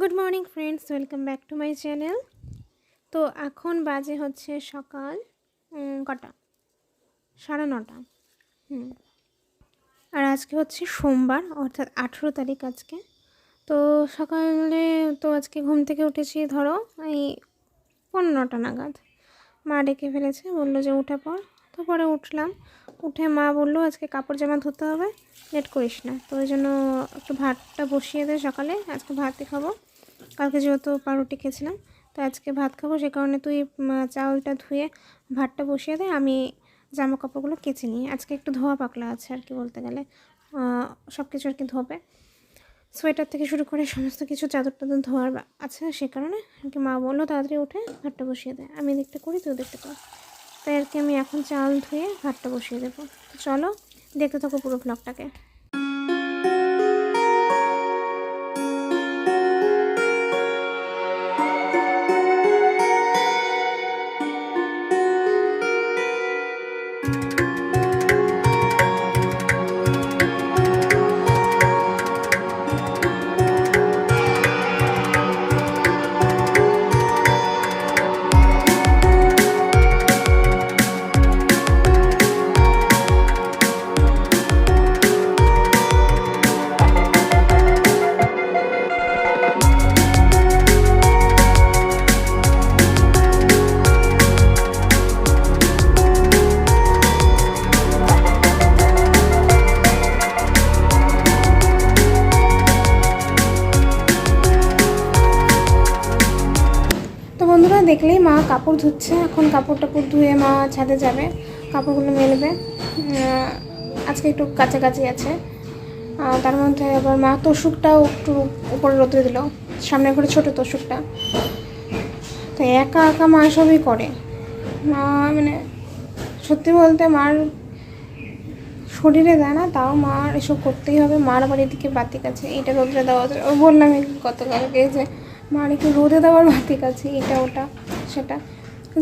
Good morning friends, welcome back to my channel. তো এখন বাজে হচ্ছে সকাল কটা 9:30। আর আজকে হচ্ছে সোমবার, অর্থাৎ 18 তারিখ আজকে। তো সকালে তো আজকে ঘুম থেকে উঠেছি ধরো এই 9:15 নাগাদ। মা ডেকে ফেলেছে, বললো যে উঠে পড়। তো পরে উঠলাম, উঠে মা বললো আজকে কাপড় জামা ধুতে হবে, লেট করিস না। তো ওই জন্য একটু ভাতটা বসিয়ে দে, সকালে আজকে ভাতই খাবো। কালকে যেহেতু পাউরুটি খেয়েছিলাম, তো আজকে ভাত খাবো, সে কারণে তুই চাউলটা ধুয়ে ভাতটা বসিয়ে দে, আমি জামা কাপড়গুলো কেচে নিই। আজকে একটু ধোয়া পাকলা আছে আর কি, বলতে গেলে সব কিছু আর কি ধোবে, সোয়েটার থেকে শুরু করে সমস্ত কিছু, চাদর টাদর ধোয়ার আছে, সে কারণে আর কি মা বললো তাড়াতাড়ি উঠে ভাতটা বসিয়ে দেয়, আমি দেখতে করি তুই দেখতে কর। তাই আর কি আমি এখন চাল ধুয়ে ভাতটা বসিয়ে দেবো। তো চলো দেখতে থাকো পুরো ব্লগটাকে। বন্ধুরা দেখলেই মা কাপড় ধুচ্ছে, এখন কাপড় টাপড় ধুয়ে মা ছাদে যাবে, কাপড়গুলো মেলবে। আজকে একটু কাছাকাছি আছে, তার মধ্যে আবার মা তোষকটাও একটু উপরে রোদে দিল, সামনে করে ছোটো তোষকটা। তো একা একা মা সবই করে। মা মানে সত্যি বলতে মার শরীরে দেয় না, তাও মার এসব করতেই হবে। মার আবার এদিকে বাতিক আছে, এটা রোদে দেওয়া যায়। ও বললাম গতকালকে যে মার একটু রোদে দেওয়ার বাতিক আছে, এটা ওটা সেটা।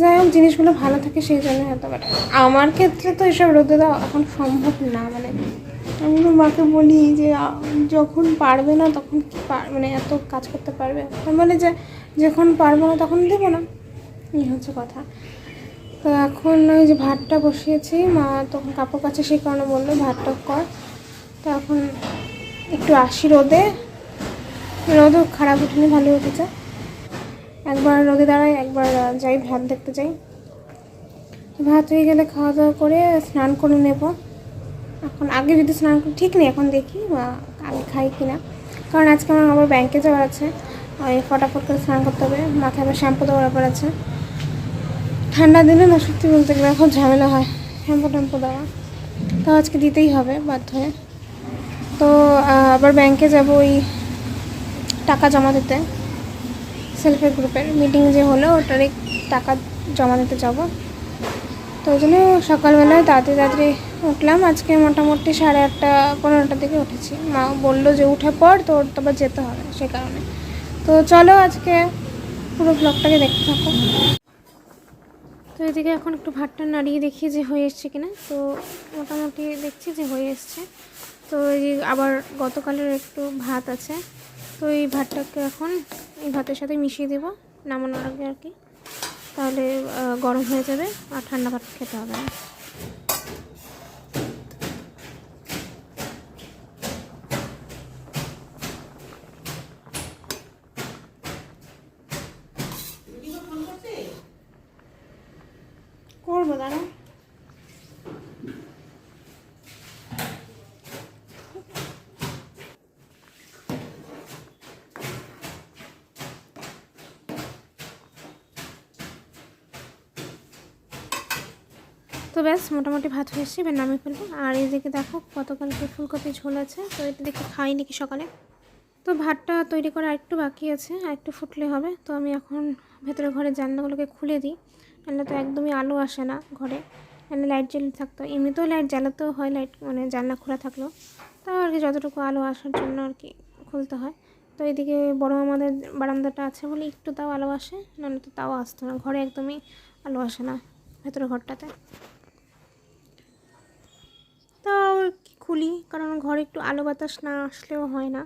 যাই হোক, জিনিসগুলো ভালো থাকে সেই জন্য হতে পারে। আমার ক্ষেত্রে তো এসব রোদে দেওয়া এখন সম্ভব না। মানে আমি মাকে বলি যে যখন পারবে না তখন কি মানে এত কাজ করতে পারবে, মানে যে যখন পারবো না তখন দেবো না, এই হচ্ছে কথা। তো এখন ওই যে ভাতটা বসিয়েছি, মা তখন কাপড় কাচে, সেই কারণে বললো ভাতটা কর। তো এখন একটু আসি রোদে, রোদও খারাপ উঠেনি, ভালো উঠেছে। একবার রোদে দাঁড়াই, একবার যাই ভাত দেখতে যাই। ভাত হয়ে গেলে খাওয়া দাওয়া করে স্নান করে নেব। এখন আগে যদি স্নান করি ঠিক নেই, এখন দেখি আগে খাই কিনা, কারণ আজকে আমার আবার ব্যাংকে যাওয়ার আছে, ওই ফটাফট করে স্নান করতে হবে। মাথায় আবার শ্যাম্পু দেওয়ার ব্যাপার আছে। ঠান্ডা দিনে না সত্যি বলতে গেলে খুব ঝামেলা হয় শ্যাম্পু ট্যাম্পু দেওয়া, তো আজকে দিতেই হবে বাধ্য হয়ে। তো আবার ব্যাংকে যাব ওই টাকা জমা দিতে, সেলফ হেল্প গ্রুপের মিটিং যে হলো ওটারই টাকা জমা দিতে যাব। তো ওই জন্য সকালবেলায় তাড়াতাড়ি উঠলাম। আজকে মোটামুটি 8:30-15টার দিকে উঠেছি। মা বললো যে উঠে পড়, তোর তো আবার যেতে হবে, সে কারণে। তো চলো আজকে পুরো ব্লগটাকে দেখতে থাকো। তো এদিকে এখন একটু ভাতটা নাড়িয়ে দেখি যে হয়ে এসছে কিনা। তো মোটামুটি দেখছি যে হয়ে এসছে। তো এই আবার গতকালের একটু ভাত আছে, তো এই ভাতটাকে এখন এই ভাতের সাথে মিশিয়ে দেবো নামানোর আগে আর কি, তাহলে গরম হয়ে যাবে আর ঠান্ডা ভাত খেতে হবে না। করবো দাঁড়া। তো ব্যাস মোটামুটি ভাত হয়ে এসছে, এবার নামিয়ে ফেলবো। আর এইদিকে দেখো গতকালকে ফুলকপি ঝোল আছে, তো এটা দেখে খাই নাকি সকালে। তো ভাতটা তৈরি করা আরেকটু বাকি আছে, আরেকটু ফুটলে হবে। তো আমি এখন ভেতরে ঘরে জানলাগুলোকে খুলে দিই, নাহলে তো একদমই আলো আসে না ঘরে, নাহলে লাইট জ্বালিয়ে থাকতো। এমনিতেও লাইট জ্বালাতেও হয়, লাইট মানে জানলা খোলা থাকলেও, তাও আর কি যতটুকু আলো আসার জন্য আর কি খুলতে হয়। তো এদিকে বড় আমাদের বারান্দাটা আছে বলে একটু তাও আলো আসে, নাহলে তো তাও আসতো না, ঘরে একদমই আলো আসে না ভেতরে ঘরটাতে। তাও কি খুলি, কারণ ঘরে একটু আলো বাতাস না আসলেও হয় না।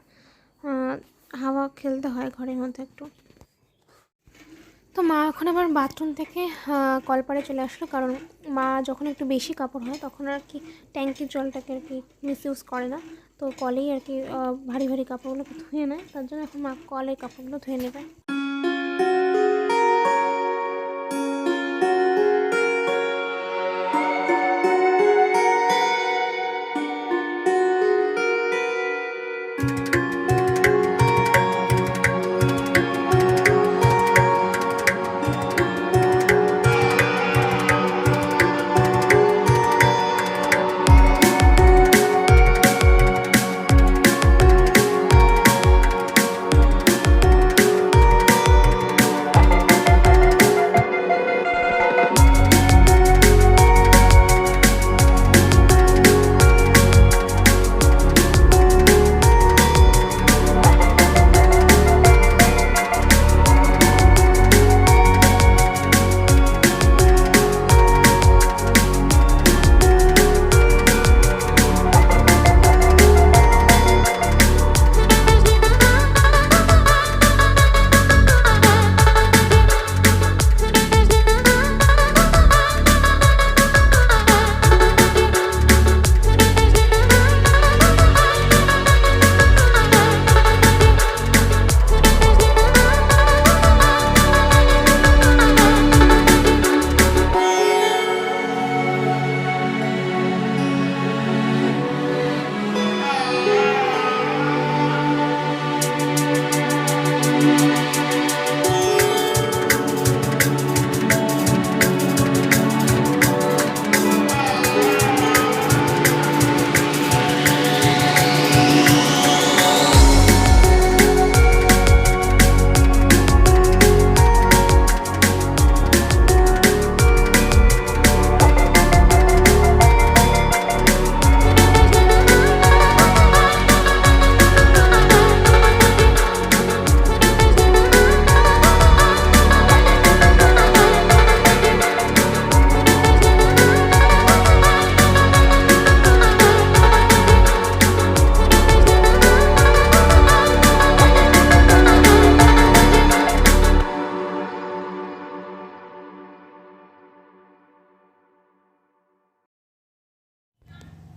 হাওয়া খেলতে হয় ঘরের মধ্যে একটু। তো মা এখন আবার বাথরুম থেকে কলপাড়ে চলে আসলো, কারণ মা যখন একটু বেশি কাপড় হয় তখন আর কি ট্যাঙ্কির জলটাকে আর কি মিসইউজ করে না, তো কলেই আর কি ভারী ভারী কাপড়গুলোকে ধুয়ে নেয়, তার জন্য এখন মা কলের কাপড়গুলো ধুয়ে নেবে।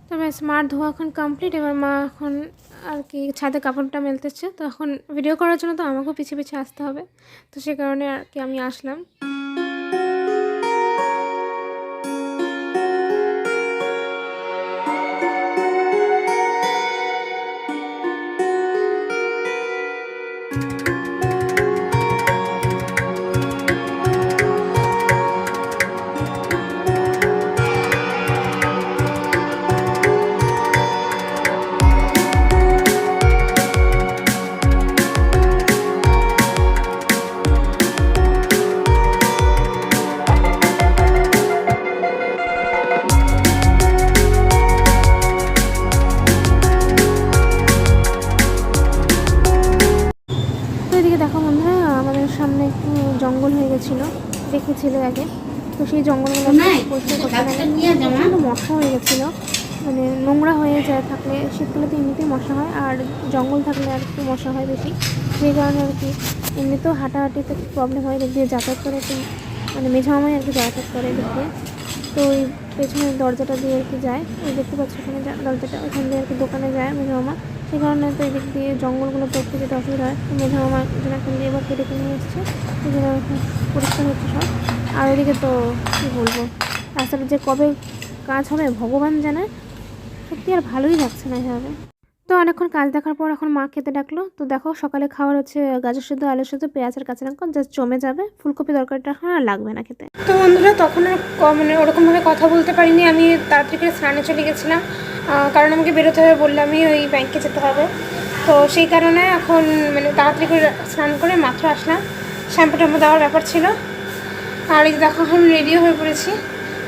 তো ব্যাস মার ধোয়া এখন কমপ্লিট। এবার মা এখন আর কি ছাদে কাপড়টা মেলতেছে, তো এখন ভিডিও করার জন্য তো আমাকেও পিছিয়ে পিছিয়ে আসতে হবে, তো সে কারণে আর কি আমি আসলাম। সামনে একটু জঙ্গল হয়ে গেছিলো, দেখেছিল আগে, তো সেই জঙ্গলগুলো পরিষ্কার করতে গেলে মশা হয়ে গেছিলো, মানে নোংরা হয়ে যায় থাকলে শীতকালে তো এমনিতেই মশা হয়, আর জঙ্গল থাকলে আর একটু মশা হয় বেশি, সেই কারণে আর কি এমনিতেও হাঁটাহাঁটিতে প্রবলেম হয়, এদিক দিয়ে যাতায়াত করে একটু মানে মেঝামায় আর কি যাতায়াত করে এদিক দিয়ে, তো ওই পেছনের দরজাটা দিয়ে আর কি যায়, ওই দেখতে পাচ্ছি ওখানে দরজাটা, ওখান দিয়ে আর কি দোকানে যায় মেঝামামা, সেই কারণে তো এদিক দিয়ে জঙ্গলগুলো পড়তে যেতে অসুবিধা হয়, মেঝামামা এখান দিয়ে এবার কেটে কিনে এসছে, এগুলো পরিষ্কার হচ্ছে সব। আর ওইদিকে তো কী বলবো, রাস্তাটা যে কবে কাজ হবে ভগবান জানে, সত্যি আর ভালোই লাগছে না এভাবে। তো অনেকক্ষণ কাজ দেখার পর এখন মা খেতে ডাকলো, তো দেখো সকালে খাওয়ার হচ্ছে গাজর সিদ্ধ, আলু সিদ্ধ, পেঁয়াজ আর কাঁচা লঙ্কা, জাস্ট জমে যাবে, ফুলকপি তরকারিটা এখন আর লাগবে না খেতে। তো বন্ধুরা তখন আর মানে ওরকমভাবে কথা বলতে পারিনি, আমি তাড়াতাড়ি করে স্নানে চলে গেছিলাম, কারণ আমাকে বেরোতে হবে, বললামই ওই ব্যাংকে যেতে হবে, তো সেই কারণে এখন মানে তাড়াতাড়ি করে স্নান করে মাত্র আসলাম, শ্যাম্পু ট্যাম্পু দেওয়ার ব্যাপার ছিল। আর এই দেখো এখন রেডিও হয়ে পড়েছি,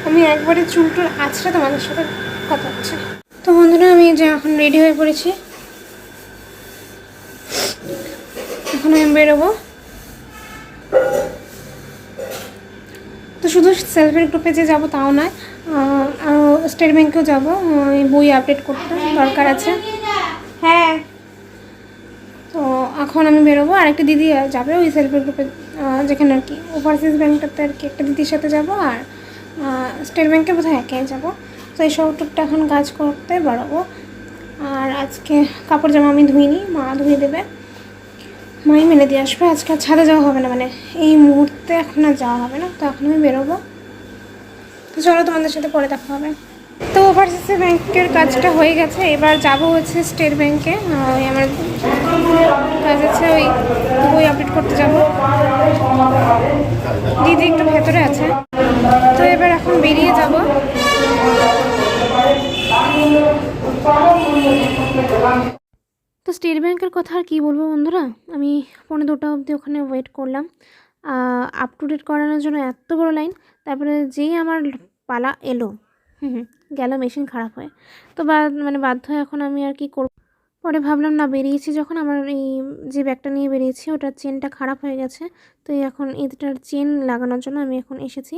আমি একবারে চুলটুল আছড়ে তোমাদের সাথে কথা হচ্ছে। তো বন্ধুরা আমি যে এখন রেডি হয়ে পড়েছি, এখন আমি বেরোবো, তো শুধু সেলফ হেল্প গ্রুপে যে যাবো তাও নয়, স্টেট ব্যাংকেও যাবো, বই আপডেট করতে দরকার আছে। হ্যাঁ, তো এখন আমি বেরোবো, আর একটা দিদি যাবে ওই সেলফ হেল্প গ্রুপে, যেখানে আর কি ওভারসিজ ব্যাংকটাতে আর কি একটা দিদির সাথে যাব, আর স্টেট ব্যাংকে বোধহয় একাই যাবো। তো এই সবটুকটা এখন কাজ করতে বেরোবো। আর আজকে কাপড় জামা আমি ধুইনি, মা ধুয়ে দেবে, মাই মেলে দিয়ে আসবে। আজকে আর ছাদে যাওয়া হবে না, মানে এই মুহূর্তে এখন আর যাওয়া হবে না। তো এখন আমি বেরোবো। তো চলো তোমাদের সাথে পরে দেখা হবে। তো ওভারসিজ ব্যাংকের কাজটা হয়ে গেছে, এবার যাব হচ্ছে স্টেট ব্যাংকে। ওই আমার কাজ আছে, ওই বই আপডেট করতে যাব। দিদি একটু ভেতরে আছে, তো এবার এখন বেরিয়ে যাব। তো স্টেট ব্যাংকের কথা আর কী বলবো বন্ধুরা, আমি 1:45 অবধি ওখানে ওয়েট করলাম আপ টু ডেট করানোর জন্য, এত বড় লাইন। তারপরে যেই আমার পালা এলো, গেল মেশিন খারাপ হয়ে। তো মানে বাধ্য হয়ে এখন আমি আর কি করব। পরে ভাবলাম না, বেরিয়েছি যখন, আমার এই যে ব্যাগটা নিয়ে বেরিয়েছি ওটার চেনটা খারাপ হয়ে গেছে, তো এখন এটার চেন লাগানোর জন্য আমি এখন এসেছি।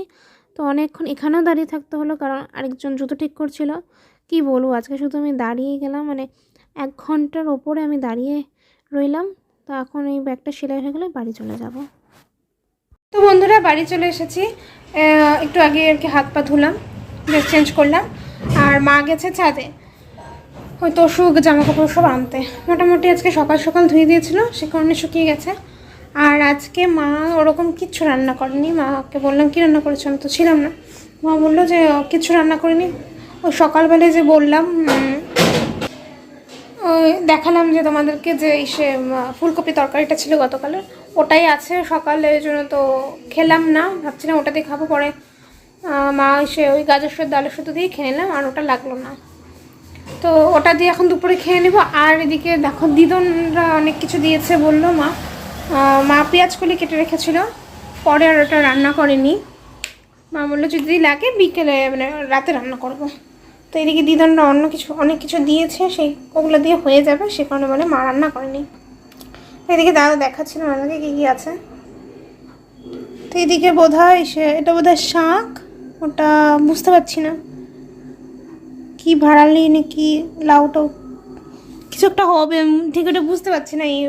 তো অনেকক্ষণ এখানেও দাঁড়িয়ে থাকতে হলো, কারণ আরেকজন জুতো ঠিক করছিল। কি বলবো, আজকে শুধু আমি দাঁড়িয়ে গেলাম, মানে 1 ঘন্টার ওপরে আমি দাঁড়িয়ে রইলাম। তো এখন এই ব্যাগটা সেলাই হয়ে গেলে বাড়ি চলে যাব। তো বন্ধুরা বাড়ি চলে এসেছি, একটু আগে আর কি হাত পা ধুলাম, ড্রেস চেঞ্জ করলাম, আর মা গেছে ছাদে ওই তোষক জামা কাপড় সব আনতে। মোটামুটি আজকে সকাল সকাল ধুয়ে দিয়েছিল, সে কারণে শুকিয়ে গেছে। আর আজকে মা ওরকম কিচ্ছু রান্না করেনি। মাকে বললাম কী রান্না করেছো, আমি তো ছিলাম না। মা বললো যে কিচ্ছু রান্না করিনি। ওই সকালবেলায় যে বললাম, ওই দেখালাম যে তোমাদেরকে যে সে ফুলকপি তরকারিটা ছিল গতকালের, ওটাই আছে সকালে, ওই জন্য তো খেলাম না, ভাবছিলাম ওটা দিয়ে খাবো। পরে মা এসে ওই গাজর সেদ্ধ আলু সেদ্ধ দিয়ে খেয়ে নিলাম, আর ওটা লাগলো না। তো ওটা দিয়ে এখন দুপুরে খেয়ে নেবো। আর এদিকে দেখো দিদনরা অনেক কিছু দিয়েছে বললো মা। মা পেঁয়াজ কলি কেটে রেখেছিল, পরে আর ওটা রান্না করেনি। মা বললো যদি লাগে বিকেলে মানে রাতে রান্না করব। তো এদিকে দিদনরা অনেক কিছু দিয়েছে, সেই ওগুলো দিয়ে হয়ে যাবে, সে কারণে বলে মা রান্না করেনি। এদিকে দাদা দেখাচ্ছিল আমাদেরকে কী কী আছে। তো এদিকে বোধহয় এটা বোধহয় শাক, ওটা বুঝতে পারছি না কি ভাড়ালি নাকি লাউটাও কিছু একটা হবে, ঠিক ওটা বুঝতে পারছি না। এই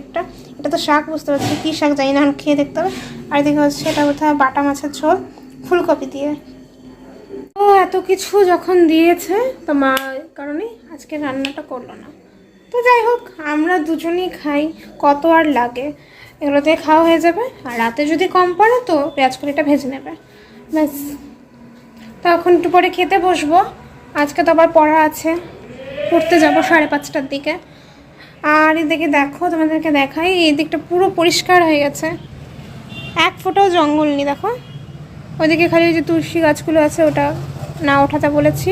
একটা এটা তো শাক বুঝতে পারছি, কী শাক জানি না, খেয়ে দেখতে হবে। আর এদিকে হচ্ছে এটা কোথায় বাটা মাছের ঝোল ফুলকপি দিয়ে। তো এত কিছু যখন দিয়েছে, তো মা কারণে আজকে রান্নাটা করলো না। তো যাই হোক, আমরা দুজনেই খাই, কত আর লাগে, এগুলোতে খাওয়া হয়ে যাবে। আর রাতে যদি কম পড়ে তো পেঁয়াজ কলিটা ভেজে নেবে, ব্যাস। তো এখন একটু পরে খেতে বসবো। আজকে তো আবার পড়া আছে, পড়তে যাবো 5:30টার দিকে। আর এদিকে দেখো, তোমাদেরকে দেখাই, এই দিকটা পুরো পরিষ্কার হয়ে গেছে, এক ফোঁটাও জঙ্গল নেই। দেখো ওইদিকে খালি ওই যে তুলসী গাছগুলো আছে, ওটা না ওঠাতে বলেছি।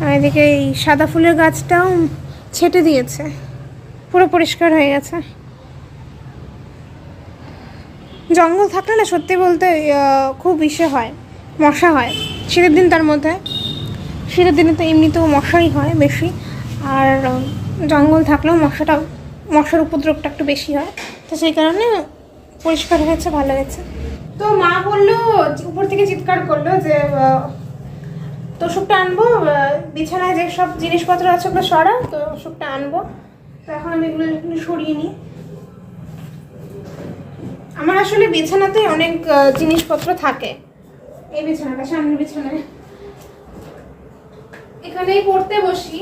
আর এদিকে এই সাদা ফুলের গাছটাও ছেটে দিয়েছে, পুরো পরিষ্কার হয়ে গেছে। জঙ্গল থাকলে না সত্যি বলতে খুব হয়, মশা হয় শীতের দিন। তার মধ্যে শীতের দিনে তো এমনিতেও মশাই হয় বেশি, আর জঙ্গল থাকলেও মশার উপদ্রবটা একটু বেশি হয়। তো সেই কারণে পরিষ্কার হয়েছে, ভালো হয়েছে। তো মা বললো, উপর থেকে চিৎকার করলো যে তোষকটা আনবো, বিছানায় যেসব জিনিসপত্র আছে ওগুলো সরা, তো তোষকটা আনবো। তো এখন আমি এগুলো সরিয়ে নিই। আমার আসলে বিছানাতে অনেক জিনিসপত্র থাকে। এই বিছানাটা, সামনের বিছানায়, এখানেই পড়তে বসি।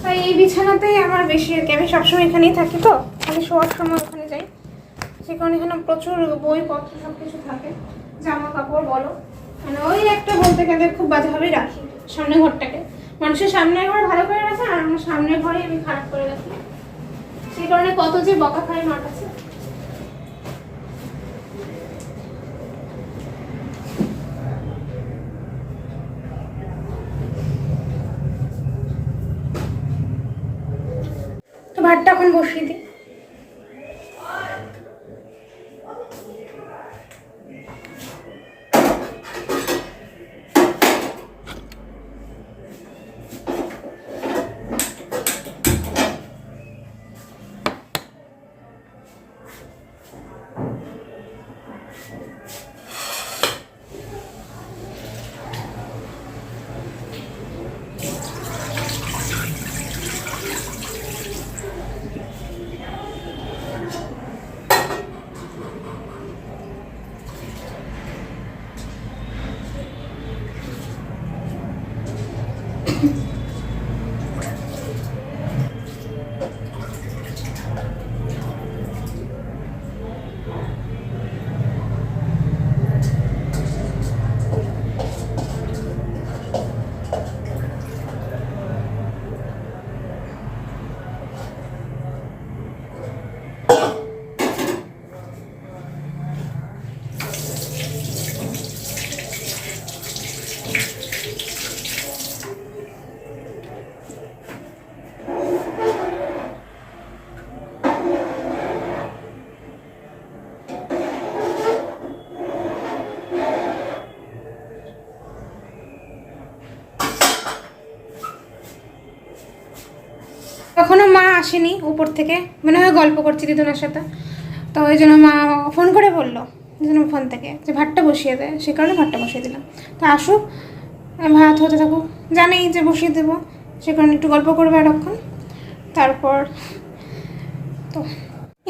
তাই এই বিছানাতেই আমার বেশি আর কি, আমি সবসময় এখানেই থাকি, তো আমি শোয়ার সময় ওখানে যাই, সে কারণে এখানে প্রচুর বইপত্র সব কিছু থাকে, জামা কাপড় বলো, মানে ওই একটা বলতে গেলে খুব বাজেভাবেই রাখি সামনের ঘরটাকে। মানুষের সামনের ঘর ভালো করে রাখে, আর আমার সামনের ঘরে আমি খারাপ করে রাখি, সেই কারণে কত যে বকা খাই মার কাছে। তো ভাতটা এখন বসিয়ে দিই। এখনো মা আসেনি উপর থেকে, মনে হয় গল্প করছি দিদুনের সাথে, তো ওই জন্য মা ফোন করে বললো দিদুনের ফোন থেকে যে ভাতটা বসিয়ে দেয়, সে কারণে ভাতটা বসিয়ে দিলাম। তো আসুক, ভাত হতে থাকুক, জানেই যে বসিয়ে দেবো, সে কারণে একটু গল্প করবে এতক্ষণ। তারপর তো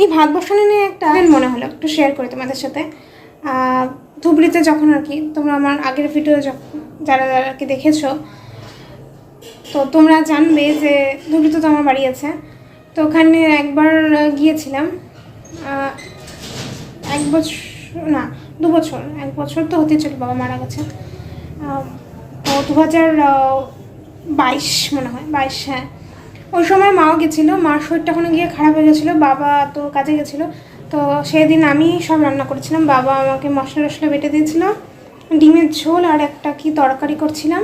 এই ভাত বসানো নিয়ে একটা মনে হলো একটু শেয়ার করি তোমাদের সাথে। ধুবড়িতে যখন আর কি, তোমরা আমার আগের ভিডিও যারা যারা আর কি দেখেছো, তো তোমরা জানবে যে ধুবড়িতে তো আমার বাড়ি আছে। তো ওখানে একবার গিয়েছিলাম, 1 বছর না 2 বছর, 1 বছর তো হতে চল, বাবা মারা গেছে। তো 2022 মনে হয়, 22, হ্যাঁ। ওই সময় মাও গেছিলো, মার শরীরটা ওখানে গিয়ে খারাপ হয়ে গেছিলো, বাবা তো কাজে গেছিলো। তো সেদিন আমি সব রান্না করেছিলাম, বাবা আমাকে মশলা টশলা বেটে দিয়েছিলো, ডিমের ঝোল আর একটা কি তরকারি করছিলাম।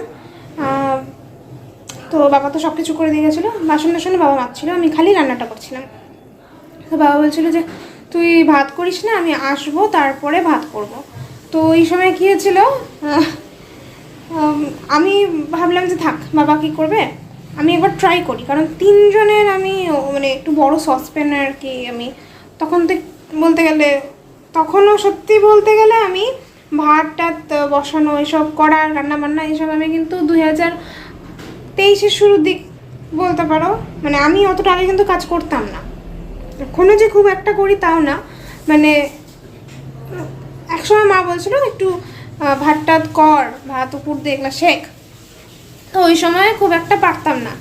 তো বাবা তো সব কিছু করে দিয়ে গেছিলো, বাসন টাসনে বাবা মাজছিলো, আমি খালি রান্নাটা করছিলাম। তো বাবা বলছিলো যে তুই ভাত করিস না, আমি আসবো তারপরে ভাত করব। তো এই সময় কী হয়েছিল, আমি ভাবলাম যে থাক, বাবা কী করবে, আমি একবার ট্রাই করি, কারণ 3 জনের আমি মানে একটু বড় সসপ্যান আর কি। আমি তখন তো বলতে গেলে, তখনও সত্যি বলতে গেলে আমি ভাত টাত বসানো এসব করা, রান্নাবান্না এসব আমি কিন্তু 2023-এর শুরুর দিক বলতে পারো। মানে আমি অতটা আগে কিন্তু কাজ করতাম না, এখনও যে খুব একটা করি তাও না। মানে একসময় মা বলছিল একটু ভাত টাত কর, ভাত উপর দিয়ে এগুলো শেখ, তো ওই সময় খুব একটা পারতাম না।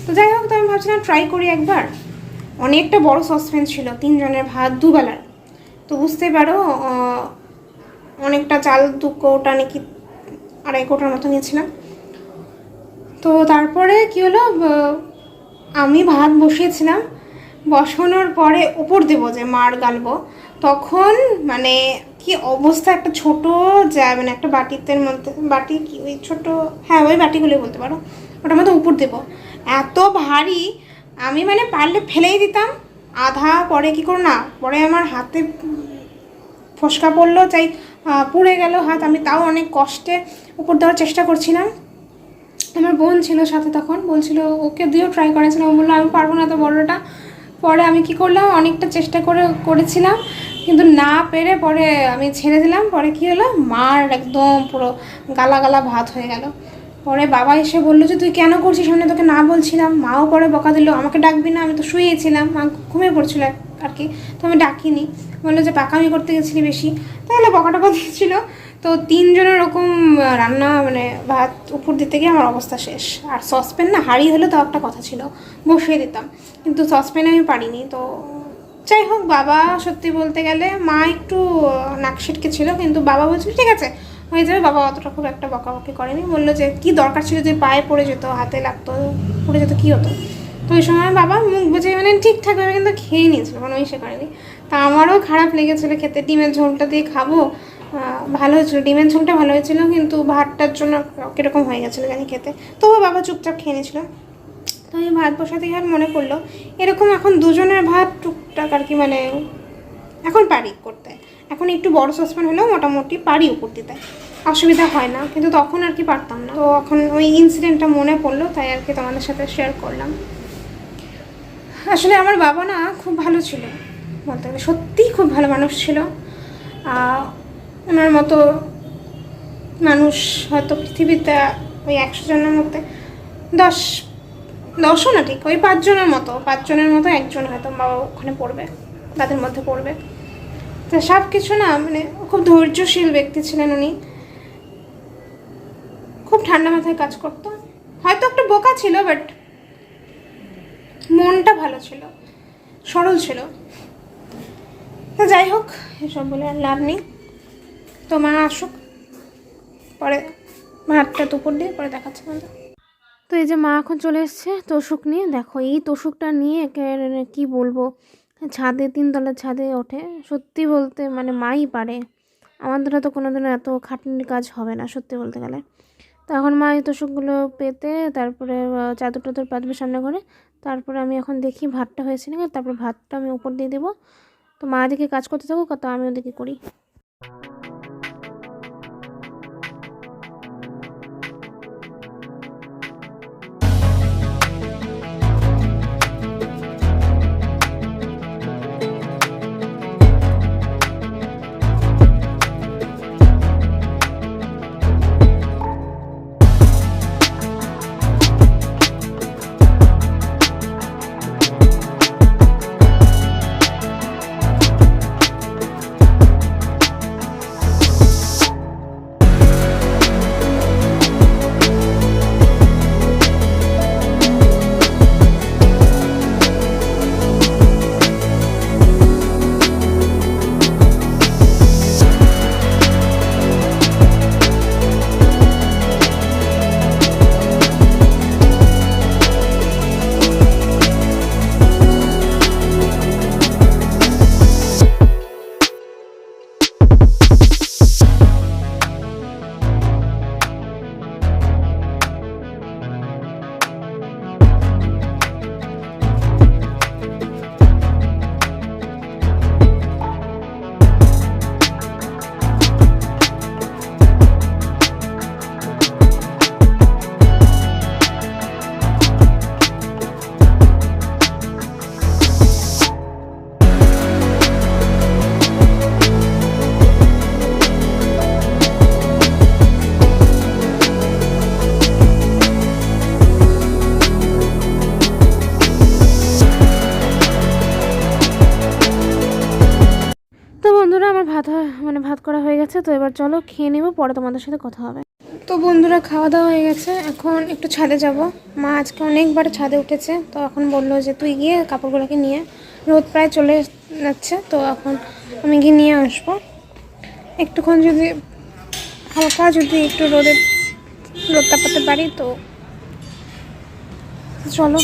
তো যাই হোক, তো আমি ভাবছিলাম ট্রাই করি একবার। অনেকটা বড় সসপ্যান ছিল, 3 জনের ভাত 2 বেলার, তো বুঝতে পারো অনেকটা চাল 2 কৌটা নাকি 2.5 কৌটার মতো নিয়েছিলাম। তো তারপরে কী হলো, আমি ভাত বসিয়েছিলাম, বসানোর পরে উপর দেবো যে মার গালবো, তখন মানে কি অবস্থা, একটা ছোট মানে একটা বাটিতে মধ্যে, বাটি কি ওই ছোটো, হ্যাঁ ওই বাটিগুলো বলতে পারো, ওটার মধ্যে উপর দেবো, এত ভারী, আমি মানে পারলে ফেলেই দিতাম আধা, পরে কী করো না, পরে আমার হাতে ফসকা পড়লো, চাই পুড়ে গেল হাত, আমি তাও অনেক কষ্টে উপর দেওয়ার চেষ্টা করছিলাম। আমার বোন ছিল সাথে, তখন বলছিল ওকে দিয়েও ট্রাই করেছিলাম, ও বললো আমি পারবো না তো বড়োটা। পরে আমি কি করলাম, অনেকটা চেষ্টা করেছিলাম, কিন্তু না পেরে পরে আমি ছেড়ে দিলাম। পরে কি হলো, মার একদম পুরো গালা গালা ভাত হয়ে গেল। পরে বাবা এসে বললো যে তুই কেন করছিস, সামনে তোকে না বলছিলাম। মাও পরে বকা দিল, আমাকে ডাকবি না, আমি তো শুয়েছিলাম, মা ঘুমিয়ে পড়ছিল আর কি, তো আমি ডাকিনি। বললো যে পাকামি করতে গেছিলি বেশি, তাহলে বকা টকা দিয়েছিল। তো 3 জনের ওরকম রান্না, মানে ভাত উপর দিতে গিয়ে আমার অবস্থা শেষ। আর সসপ্যান না, হাঁড়ি হলে তো একটা কথা ছিল, বসিয়ে দিতাম, কিন্তু সসপ্যানে আমি পারিনি। তো যাই হোক, বাবা সত্যি বলতে গেলে, মা একটু নাক সিটকে ছিল, কিন্তু বাবা বলছিল ঠিক আছে হয়ে যাবে। বাবা অতটা খুব একটা বকাবকি করেনি, বললো যে কী দরকার ছিল, যে পায়ে পড়ে যেত, হাতে লাগতো, পড়ে যেত, কী হতো। তো ওই সময় বাবা মুখ বুঝে মানে ঠিকঠাকভাবে কিন্তু খেয়ে নিয়েছিল, কোনো ইসে করেনি। তা আমারও খারাপ লেগেছিলো খেতে, ডিমের ঝোলটা দিয়ে খাবো, ভালো হয়েছিল, ডিমের ঝোলটা ভালো হয়েছিল, কিন্তু ভাতটার জন্য কীরকম হয়ে গেছিলো জানি খেতে। তবুও বাবা চুপচাপ খেয়ে নিয়েছিল। তো আমি ভাত বসাতে গিয়ে মনে পড়লো এরকম এখন 2 জনের ভাত টুকটাক আর কি, মানে এখন পারি করতে, এখন একটু বড় সসপ্যান হলেও মোটামুটি পারি উপর দিতে, অসুবিধা হয় না, কিন্তু তখন আর কি পারতাম না। তো এখন ওই ইনসিডেন্টটা মনে পড়লো, তাই আর কি তোমাদের সাথে শেয়ার করলাম। আসলে আমার বাবা না খুব ভালো ছিল, বলতে গেলে সত্যিই খুব ভালো মানুষ ছিল। ওনার মতো মানুষ হয়তো পৃথিবীতে ওই 100 জনের মধ্যে 10ও না, ঠিক ওই 5 জনের মতো 1জন হয়তো বাবা ওখানে পড়বে, তাদের মধ্যে পড়বে। তো সব কিছু না, মানে খুব ধৈর্যশীল ব্যক্তি ছিলেন উনি, খুব ঠান্ডা মাথায় কাজ করতো, হয়তো একটু বোকা ছিল, বাট মনটা ভালো ছিল, সরল ছিল। তো যাই হোক, এসব বলে আর লাভ নেই। তো মা আসুক, পরে ভাতটা দুপুর দিয়ে পরে দেখাচ্ছে আমাদের। তো এই যে মা এখন চলে এসছে তোষক নিয়ে। দেখো এই তোষকটা নিয়ে কি বলবো, ছাদে 3 তলার ছাদে ওঠে। সত্যি বলতে মানে মাই পারে, আমাদের তো কোনোদিনও এত খাটনির কাজ হবে না সত্যি বলতে গেলে। তো এখন মা এই তোষকগুলো পেতে তারপরে চাদর টাদর পাতবে সামনে ঘরে। তারপরে আমি এখন দেখি ভাতটা হয়েছে না, তারপর ভাতটা আমি উপর দিয়ে দেবো। তো মা এদিকে কাজ করতে থাকুক, তো আমি ওদিকে করি। তো বন্ধুরা আমার ভাত করা হয়ে গেছে। তো এবার চলো খেয়ে নেবো, পরে তোমাদের সাথে কথা হবে। তো বন্ধুরা খাওয়া দাওয়া হয়ে গেছে, এখন একটু ছাদে যাব। মা আজকে অনেকবার ছাদে উঠেছে, তো এখন বললো যে তুই গিয়ে কাপড়গুলোকে নিয়ে, রোদ প্রায় চলে যাচ্ছে, তো এখন আমি গিয়ে নিয়ে আসবো। একটুক্ষণ যদি হালকা যদি একটু রোদ তাপাতে পারি তো চলো।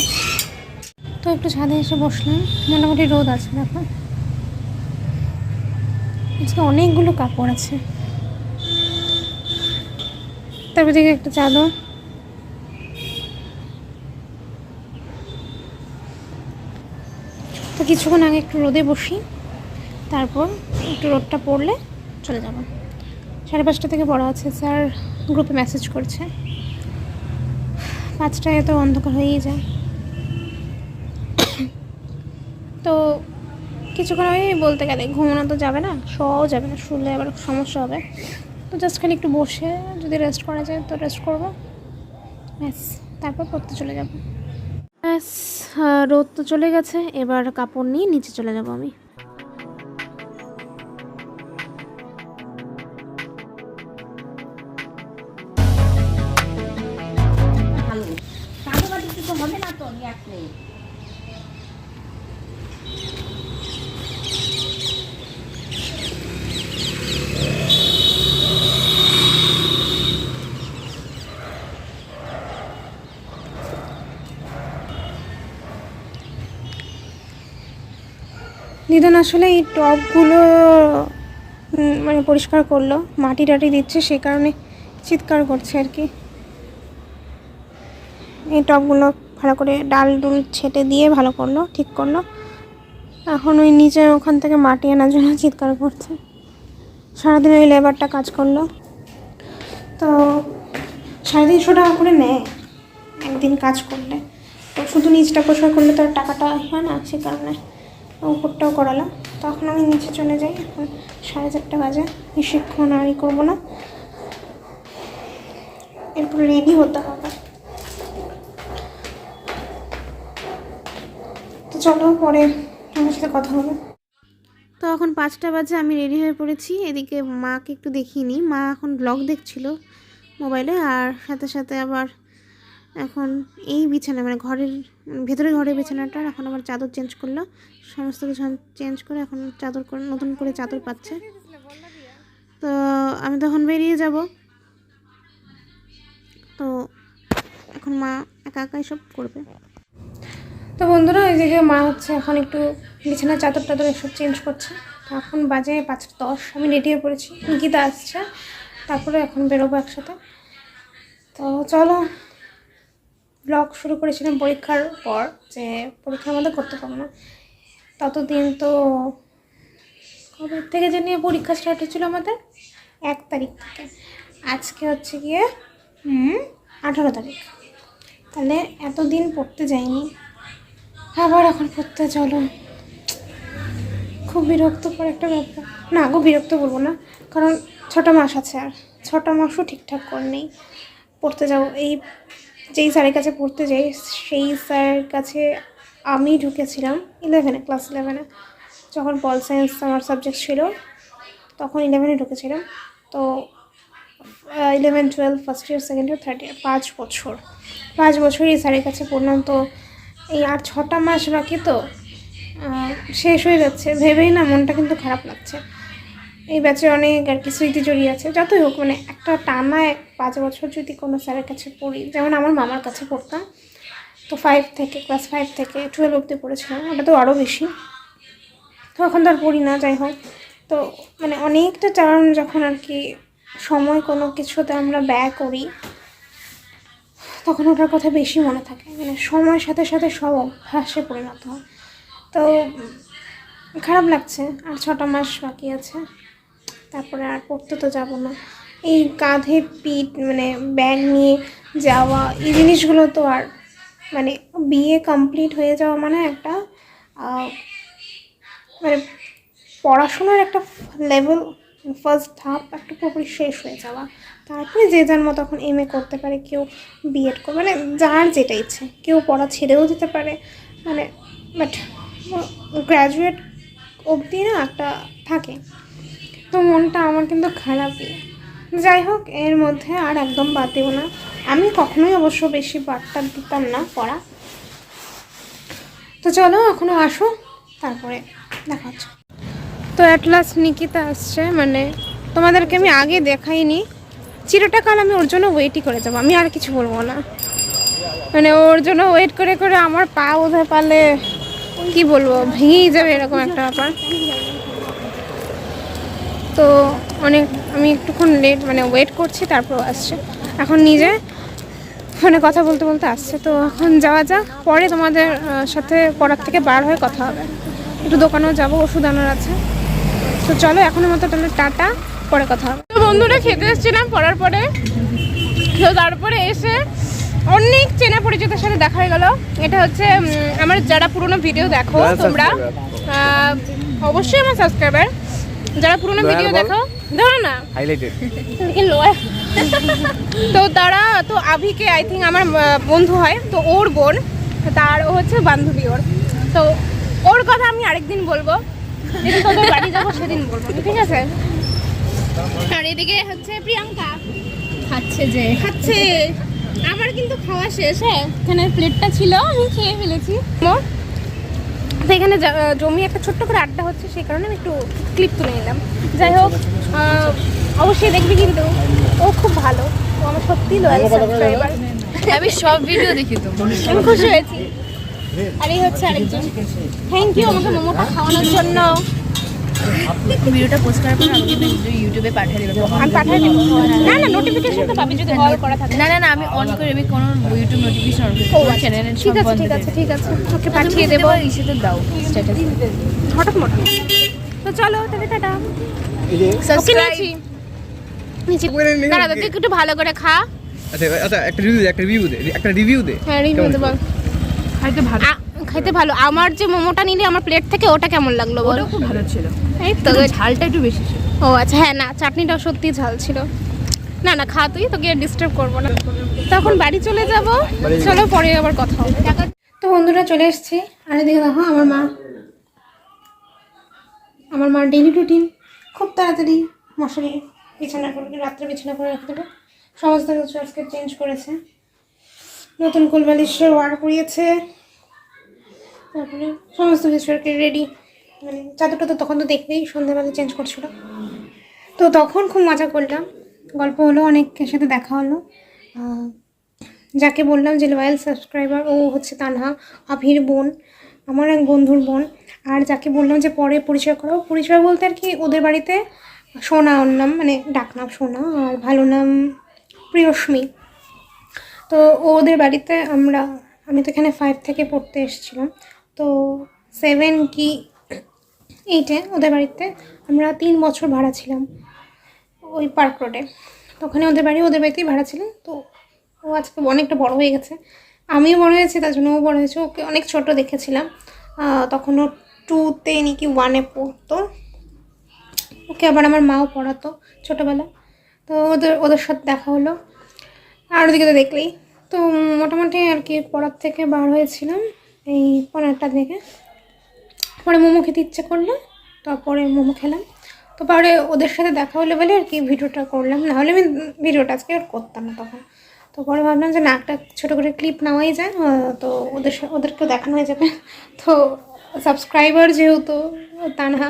তো একটু ছাদে এসে বসলাম, মোটামুটি রোদ আছে দেখো। আজকে অনেকগুলো কাপড় আছে, তারপর দিকে একটা চাদর। তো কিছুক্ষণ আগে একটু রোদে বসি, তারপর একটু রোদটা পড়লে চলে যাব। 5:30 থেকে পড়া আছে, স্যার গ্রুপে মেসেজ করছে। 5টায় তো অন্ধকার হয়েই যায়। তো কিছুক্ষণ আমি বলতে গেলে ঘুমানো তো যাবে না, শোয়াও যাবে না, শুলে আবার সমস্যা হবে। তো জাস্ট খালি একটু বসে যদি রেস্ট করা যায় তো রেস্ট করবো, ব্যাস, তারপর পড়তে চলে যাব। ব্যাস, রোদ তো চলে গেছে, এবার কাপড় নিয়ে নিচে চলে যাব আমি। হবে না তো গ্যাস নেই। নিধন আসলে এই টবগুলো মানে পরিষ্কার করলো, মাটি টাটি দিচ্ছে, সে কারণে চিৎকার করছে আর কি। এই টবগুলো ভালো করে ডাল ডুল ছেটে দিয়ে ভালো করলো, ঠিক করলো। এখন ওই নিচে ওখান থেকে মাটি আনার জন্য চিৎকার করছে। সারাদিন ওই লেবারটা কাজ করলো, তো 350 টাকা করে নেয় একদিন কাজ করলে। তো শুধু নিচটা পরিষ্কার করলে তো আর টাকাটা হয় না, সে কারণে উপরটাও করালাম। তখন আমি নিচে চলে যাই, এখন 4:30 বাজে, বেশিক্ষণ আর করবো না, এরপর রেডি হতে হবে। তো চলো পরে আমার সাথে কথা হবে। তো এখন 5টা বাজে, আমি রেডি হয়ে পড়েছি। এদিকে মাকে একটু দেখিনি, মা এখন ব্লগ দেখছিল মোবাইলে, আর সাথে সাথে আবার এখন এই বিছানা মানে ঘরের ভেতরে ঘরের বিছানাটা এখন আবার চাদর চেঞ্জ করলো, সমস্ত কিছু চেঞ্জ করে এখন চাদর করে নতুন করে চাদর পাচ্ছে। তো আমি তখন বেরিয়ে যাব, তো এখন মা একা একাই সব করবে। তো বন্ধুরা এই দিকে মা হচ্ছে এখন একটু বিছানার চাদর টাদর এসব চেঞ্জ করছে। তো এখন বাজে 5:10, আমি রেডি হয়ে পড়েছি, নিকিতা আসছে, তারপরে এখন বেরোবো একসাথে। তো চলো, ব্লগ শুরু করেছিলাম পরীক্ষার পর, যে পরীক্ষার মধ্যে করতে পারবো না, ততদিন তো কবে থেকে জানি পরীক্ষা স্টার্ট হচ্ছিল আমাদের, 1 তারিখ থেকে। আজকে হচ্ছে গিয়ে 18 তারিখ, তাহলে এতদিন পড়তে যাইনি, আবার এখন পড়তে চলো। খুব বিরক্তকর একটা ব্যাপার, না গো বিরক্ত বলবো না, কারণ 6টা মাস আছে, আর 6টা মাসও ঠিকঠাক করে নেই। পড়তে যাবো, এই যেই স্যারের কাছে পড়তে যাই সেই স্যারের কাছে আমি ঢুকেছিলাম 11-এ, ক্লাস 11-এ, যখন পল সায়েন্স আমার সাবজেক্ট ছিল, তখন 11-এ ঢুকেছিলাম। তো 11, 12, first year, second year, third year, 5 বছর এই স্যারের কাছে পড়লাম। তো এই আর 6টা মাস বাকি, তো শেষ হয়ে যাচ্ছে ভেবেই না মনটা কিন্তু খারাপ লাগছে। এই ব্যাচে অনেক আর কি স্মৃতি জড়িয়ে আছে, যতই হোক মানে একটা টানা 5 বছর যদি কোনো স্যারের কাছে পড়ি, যেমন আমার মামার কাছে পড়তাম, তো ক্লাস 5 থেকে 12 অবধি পড়েছিলাম, ওটা তো আরও বেশি। তো এখন তো আর পড়ি না, যাই হোক। তো মানে অনেকটা টার্ম যখন আর কি সময় কোনো কিছুতে আমরা ব্যয় করি, তখন ওটার কথা বেশি মনে থাকে, মানে সময়ের সাথে সাথে সব অভ্যাসে পরিণত হয়। তো খারাপ লাগছে, আর 6টা মাস বাকি আছে, তারপরে আর পড়তে তো যাব না। এই কাঁধে পিঠ মানে ব্যাগ নিয়ে যাওয়া, এই জিনিসগুলো তো আর মানে বিএ কমপ্লিট হয়ে যাওয়া মানে একটা মানে পড়াশোনার একটা লেভেল, ফার্স্ট ধাপ একটা পুরোপুরি শেষ হয়ে যাওয়া। তারপরে যে যার মতো এখন এমএ করতে পারে, কেউ বিএড করে, মানে যার যেটা ইচ্ছে, কেউ পড়া ছেড়েও দিতে পারে, মানে বাট গ্র্যাজুয়েট অবধি না একটা থাকে। তো মনটা আমার কিন্তু খারাপই। যাই হোক, এর মধ্যে আর একদম বাদ দেবো না, আমি কখনোই অবশ্য বেশি বার্তা দিতাম না পড়া। তো চলো এখনও আসো, তারপরে দেখা হচ্ছে। তো অ্যাট লাস্ট নিকিতা আসছে, মানে তোমাদেরকে আমি আগে দেখাইনি, চিরটা কাল আমি ওর জন্য ওয়েটই করে যাবো, আমি আর কিছু বলবো না। মানে ওর জন্য ওয়েট করে করে আমার পা বোধহয় পারলে কি বলবো ভেঙেই যাবে, এরকম একটা ব্যাপার। তো আমি একটুক্ষণ লেট মানে ওয়েট করছি, তারপর আসছে, এখন নিজে ফোনে কথা বলতে বলতে আসছে। তো এখন যাওয়া যাক, পরে তোমাদের সাথে পড়ার থেকে বার হয়ে কথা হবে, একটু দোকানেও যাবো, ওষুধ আনার আছে। তো চলো এখনের মতো তাহলে টাটা, পরে কথা হবে। তো বন্ধুরা খেতে এসেছিলাম পড়ার পরে, তো তারপরে এসে অনেক চেনা পরিচিতের সাথে দেখা হয়ে গেল। এটা হচ্ছে আমার যারা পুরোনো ভিডিও দেখো তোমরা, অবশ্যই আমার সাবস্ক্রাইবার, যারা পুরোনো ভিডিও দেখো, ধরো না হাইলাইটেড, তো তারা তো আভিকে আই থিঙ্ক আমার বন্ধু হয়, তো ওর বোন, তার ও হচ্ছে বান্ধবী ওর। তো ওর কথা আমি আরেকদিন বলবো, যেদিন তোদের বাড়ি যাবো সেদিন বলবো, ঠিক আছে? আর এদিকে হচ্ছে প্রিয়াঙ্কা খাচ্ছে, আমার কিন্তু খাওয়া শেষ। হ্যাঁ, এখানে প্লেটটা ছিল, আমি খেয়ে ফেলেছি। তো এখানে জমি একটা ছোট্ট করে আড্ডা হচ্ছে, সেই কারণে আমি একটু ক্লিপ তুলে নিলাম। যাই হোক, অবশ্যই দেখবি, কিন্তু ও খুব ভালো, ও আমার সত্যি লয়াল সাবস্ক্রাইবার, আমি সব ভিডিও দেখি তো, আমি খুশি হয়েছি। আর এই হচ্ছে আরেকজন, থ্যাংক ইউ আমাকে মোমোটা খাওয়ানোর জন্য। ভিডিওটা পোস্ট করার পর আমি কিন্তু ইউটিউবে পাঠিয়ে দেবো। আমি পাঠিয়ে দেবো, না না নোটিফিকেশন তো পাবি যদি অল করা থাকে। না আমি অন করে আমি কোনো ইউটিউব নোটিফিকেশন অন করে চ্যানেলে ঠিক আছে ওকে পাঠিয়ে দেবো। ইসেতে দাও স্ট্যাটাস হঠাৎ মোটা। তো চলো তাহলে টাটা, সাবস্ক্রাইব নিচে দাঁড়া, তুই একটু ভালো করে খা। আচ্ছা একটা রিভিউ দে হ্যাঁ রিভিউ দে, বল। খাইতে ভালো। আমার যে মোমোটা নিলি আমার প্লেট থেকে, ওটা কেমন লাগলো বল? খুব ভালো ছিল, এই তো ঝালটা একটু বেশি ছিল। ও আচ্ছা, হ্যাঁ না চাটনিটাও সত্যি ঝাল ছিল। না খা তুই, তোকে ডিস্টার্ব করবো না। তখন বাড়ি চলে যাব, চলো পরে আবার কথা হবে। তো বন্ধুরা চলে এসেছি, আর এদিকে দেখো আমার মা ডেইলি রুটিন খুব তাড়াতাড়ি মশারি বিছানা করে রাত্রে বিছানা করে রেখে দেবে, সমস্ত কিছু আজকে চেঞ্জ করেছে। নতুন কোলবালিশের অর্ডার করিয়েছে, তারপরে সমস্ত কিছু আর কি রেডি। মানে চাদরটা তো তখন তো দেখবেই সন্ধ্যাবেলা চেঞ্জ করছিল, তো তখন খুব মজা করলাম, গল্প হলো, অনেকের সাথে দেখা হলো। যাকে বললাম যে লয়াল সাবস্ক্রাইবার, ও হচ্ছে তানহা, আভির বোন, আমার এক বন্ধুর বোন। আর যাকে বললাম যে পরে পরিচয় করো, পরিচয় বলতে আর কি ওদের বাড়িতে সোনা, ওর নাম মানে ডাকনাম সোনা, আর ভালো নাম প্রিয়স্মী। তো ওদের বাড়িতে আমি তো এখানে 5 থেকে পড়তে এসেছিলাম, তো 7 কি 8-এ ওদের বাড়িতে আমরা 3 বছর ভাড়া ছিলাম ওই পার্ক রোডে। তো ওখানে ওদের বাড়িতেই ভাড়া ছিলাম। তো ও আজকে অনেকটা বড় হয়ে গেছে, আমিও বড় হয়েছি, তার জন্য ও বড় হয়েছে। ওকে অনেক ছোট দেখেছিলাম, তখন ও 2-তে নাকি 1-এ পড়তো। ওকে আবার আমার মাও পড়াতো ছোটোবেলা। তো ওদের সাথে দেখা হলো, আর ওদিকে তো দেখলেই। তো মোটামুটি আর কি পড়ার থেকে বার হয়েছিলাম এই 15টা থেকে। পরে মোমো খেতে ইচ্ছে করলো, তারপরে মোমো খেলাম। তো পরে ওদের সাথে দেখা হলে বলে আর কি ভিডিওটা করলাম, নাহলে আমি ভিডিওটা আজকে আর করতাম না তখন। তো পরে ভাবলাম যে না, একটা ছোটো করে ক্লিপ নেওয়াই যায়, তো ওদেরকেও দেখানো হয়ে যাবে। তো সাবস্ক্রাইবার যেহেতু তানহা,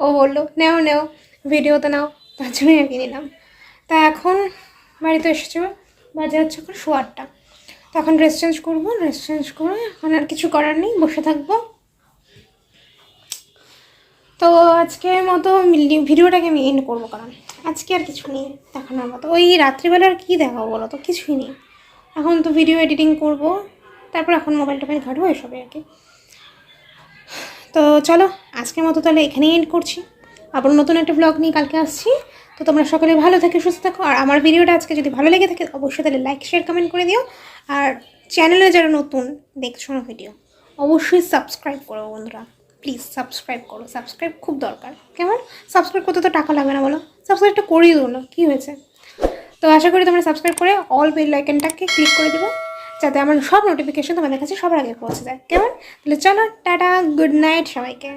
ও বললো নেও ভিডিওতে নাও, তার জন্যই আর কি নিলাম। তা এখন বাড়িতে এসেছি, বাজে হচ্ছে এখন 8:15। তো এখন ড্রেস চেঞ্জ করে এখন আর কিছু করার নেই, বসে থাকবো। তো আজকের মতো ভিডিওটাকে আমি এন্ড করবো, কারণ আজকে আর কিছু নেই দেখানোর মতো। ওই রাত্রিবেলা আর কী দেখাবো বলো তো, কিছুই নেই। এখন তো ভিডিও এডিটিং করব, তারপর এখন মোবাইল টোবাইল ঘাটবো, এসবে আর কি। তো চলো আজকের মতো তাহলে এখানেই এন্ড করছি, আবার নতুন একটা ব্লগ নিয়ে কালকে আসছি। তো তোমরা সকলে ভালো থাকো, সুস্থ থাকো। আর আমার ভিডিওটা আজকে যদি ভালো লেগে থাকে অবশ্যই তাহলে লাইক শেয়ার কমেন্ট করে দিও। আর চ্যানেলে যারা নতুন দেখছো না ভিডিও, অবশ্যই সাবস্ক্রাইব করো বন্ধুরা, প্লিজ সাবস্ক্রাইব করো, সাবস্ক্রাইব খুব দরকার। কেমন? সাবস্ক্রাইব করতে তো টাকা লাগবে না বলো, সাবস্ক্রাইবটা করিয়ে দিও না, কী হয়েছে? তো আশা করি তোমরা সাবস্ক্রাইব করে অল বেল আইকনটাকে ক্লিক করে দিবো, যাতে আমার সব নোটিফিকেশন তোমাদের কাছে সবার আগে পৌঁছে যায়। কেমন? তাহলে চলো, টাটা, গুড নাইট সবাইকে।